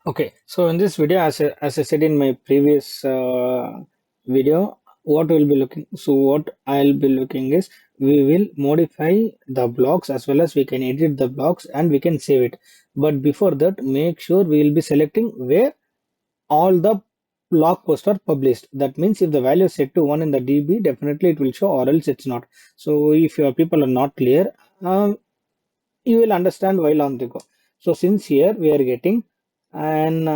Okay, so in this video, as I said in my previous video, what we'll be looking, so what I'll be looking is we will modify the blocks as well as we can edit the blocks and we can save it. But before that, make sure we will be selecting where all the blog posts are published. That means if the value is set to 1 in the DB, definitely it will show or else it's not. So if your people are not clear, you will understand while on the go. So since here we are getting an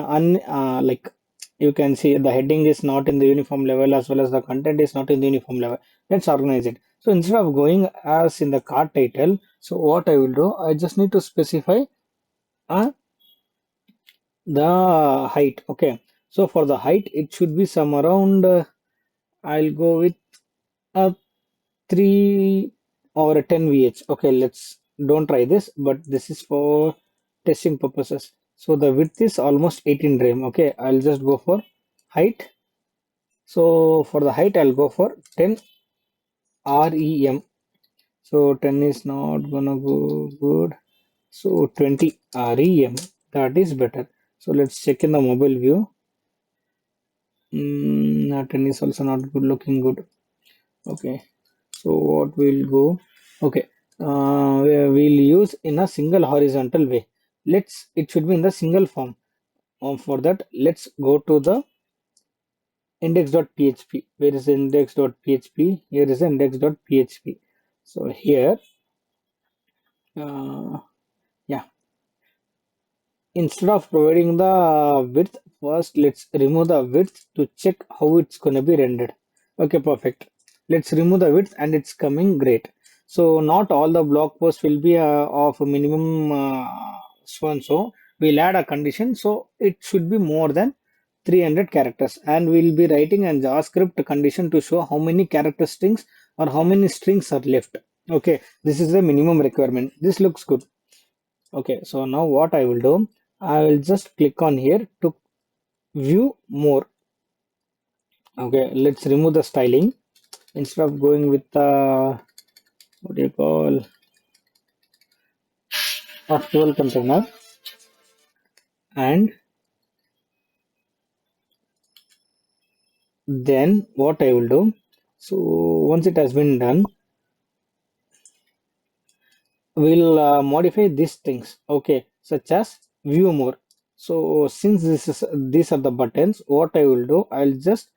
like you can see the heading is not in the uniform level as well as the content is not in the uniform level. Let's organize it. So instead of going as in the card title, so what I will do, I just need to specify uh, the height. Okay. So for the height, it should be some around, I'll go with a 3 or a 10 VH. Okay, let's don't try this, but this is for testing purposes. So the width is almost 18 rem. Okay, I'll just go for height. So for the height, I'll go for 10 REM. So 10 is not gonna go good. So 20 REM, that is better. So let's check in the mobile view. 10 is also not good, looking good. Okay, so what we'll go, okay, we'll use in a single horizontal way. It should be in the single form. For that, let's go to the index.php. Where is the index.php? Here is index.php. So here, uh, yeah, instead of providing the width, first let's remove the width to check how it's going to be rendered. Okay, perfect. Let's remove the width and it's coming great. So not all the blog posts will be of a minimum so and so. We'll add a condition so it should be more than 300 characters, and we'll be writing a JavaScript condition to show how many character strings or how many strings are left. Okay, this is the minimum requirement. This looks good. Okay, so now what I will do, I will just click on here to view more. Okay, let's remove the styling. Instead of going with the, what do you call, octave container, and then what I will do, so once it has been done, we'll modify these things, okay, such as view more. So since these are the buttons, what I will do, I'll just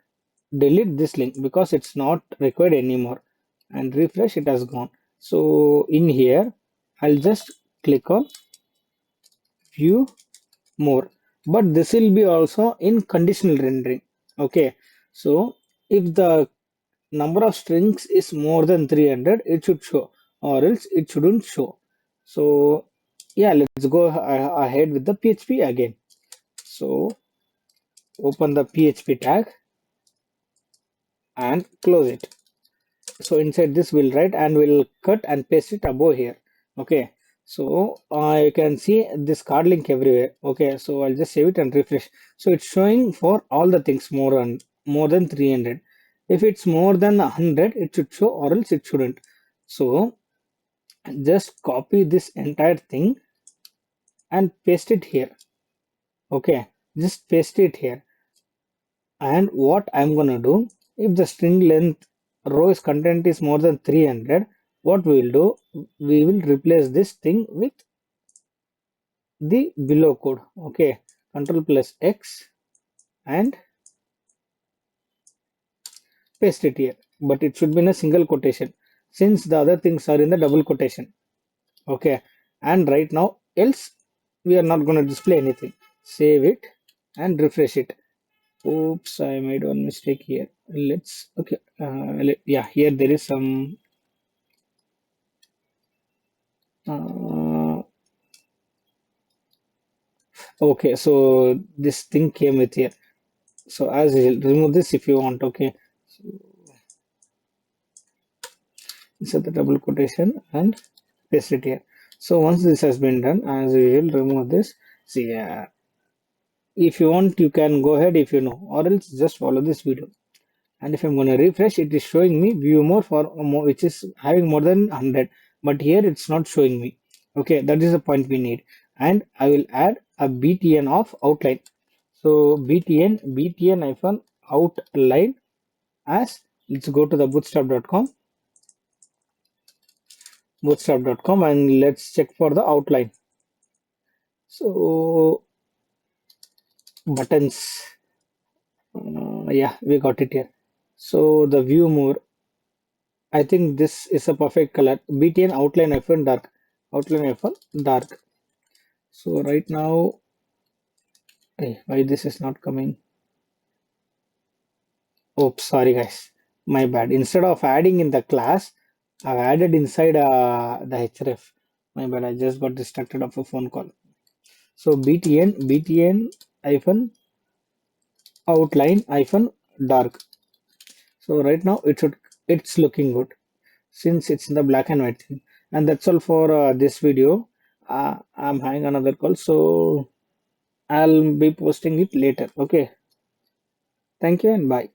delete this link because it's not required anymore, and refresh, it has gone. So in here, I'll just click on view more, but this will be also in conditional rendering. Okay, so if the number of strings is more than 300, it should show, or else it shouldn't show. So yeah, let's go ahead with the PHP again. So open the PHP tag and close it. So inside this we'll write and we'll cut and paste it above here. Okay, so you can see this card link everywhere. Okay, so I'll just save it and refresh. So it's showing for all the things more than 300. If it's more than 100, it should show, or else it shouldn't. So just copy this entire thing and paste it here. Okay, just paste it here. And what I'm gonna do, if the string length rows content is more than 300, what we will do, we will replace this thing with the below code. Okay, control plus X and paste it here, but it should be in a single quotation since the other things are in the double quotation. Okay, and right now, else we are not going to display anything. Save it and refresh it. Oops, I made one mistake here. Let's, okay, yeah, here there is some uh, okay, so this thing came with here. So as usual, remove this if you want. Okay, so insert the double quotation and paste it here. So once this has been done, as usual, remove this. See, if you want, you can go ahead if you know, or else just follow this video. And if I'm going to refresh, it is showing me view more for more, which is having more than 100, but here it's not showing me. Okay, that is the point we need. And I will add a btn of outline. So btn hyphen outline as, let's go to the bootstrap.com and let's check for the outline. So buttons, yeah, we got it here. So the view more, I think this is a perfect color. BTN outline hyphen dark, outline hyphen dark. So right now, hey, why this is not coming? Oops, sorry guys, my bad. Instead of adding in the class, I've added inside the href. My bad, I just got distracted of a phone call. So btn hyphen outline hyphen dark. So right now it's looking good since it's in the black and white thing. And that's all for this video. I'm having another call, so I'll be posting it later. Okay, thank you and bye.